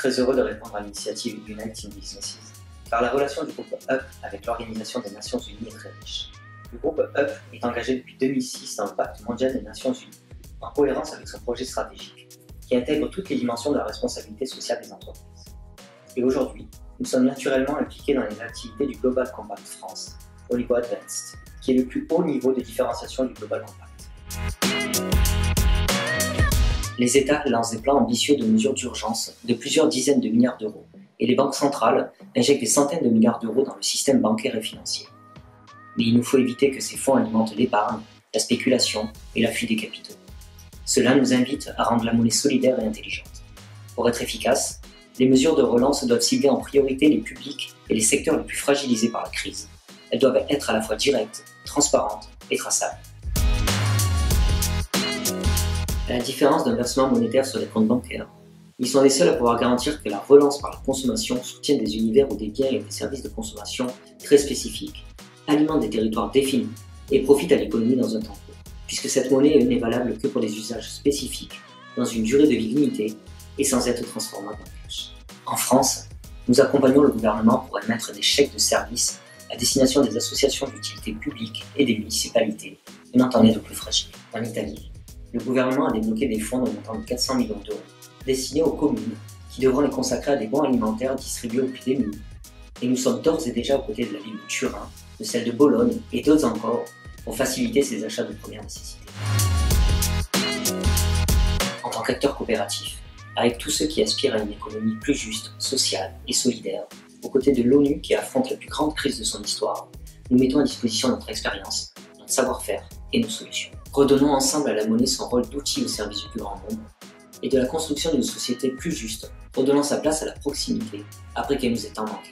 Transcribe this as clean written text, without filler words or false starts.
très heureux de répondre à l'initiative Uniting Businesses, car la relation du groupe UP avec l'Organisation des Nations Unies est très riche. Le groupe UP est engagé depuis 2006 dans le Pacte mondial des Nations Unies, en cohérence avec son projet stratégique, qui intègre toutes les dimensions de la responsabilité sociale des entreprises. Et aujourd'hui, nous sommes naturellement impliqués dans les activités du Global Compact France, au niveau Advanced, qui est le plus haut niveau de différenciation du Global Compact. Les États lancent des plans ambitieux de mesures d'urgence de plusieurs dizaines de milliards d'euros, et les banques centrales injectent des centaines de milliards d'euros dans le système bancaire et financier. Mais il nous faut éviter que ces fonds alimentent l'épargne, la spéculation et la fuite des capitaux. Cela nous invite à rendre la monnaie solidaire et intelligente. Pour être efficace, les mesures de relance doivent cibler en priorité les publics et les secteurs les plus fragilisés par la crise. Elles doivent être à la fois directes, transparentes et traçables. À la différence d'un versement monétaire sur les comptes bancaires, ils sont les seuls à pouvoir garantir que la relance par la consommation soutient des univers ou des biens et des services de consommation très spécifiques, alimente des territoires définis et profite à l'économie dans un temps court, puisque cette monnaie n'est valable que pour des usages spécifiques, dans une durée de vie limitée et sans être transformable en cash. En France, nous accompagnons le gouvernement pour émettre des chèques de services à destination des associations d'utilité publique et des municipalités venant en aide aux plus fragiles. En Italie, le gouvernement a débloqué des fonds d'un montant de 400 millions d'euros destinés aux communes qui devront les consacrer à des bons alimentaires distribués aux plus démunis. Et nous sommes d'ores et déjà aux côtés de la ville de Turin, de celle de Bologne et d'autres encore pour faciliter ces achats de première nécessité. En tant qu'acteur coopératif, avec tous ceux qui aspirent à une économie plus juste, sociale et solidaire, aux côtés de l'ONU qui affronte la plus grande crise de son histoire, nous mettons à disposition notre expérience, notre savoir-faire et nos solutions. Redonnons ensemble à la monnaie son rôle d'outil au service du plus grand nombre et de la construction d'une société plus juste, redonnant sa place à la proximité après qu'elle nous ait tant manqué.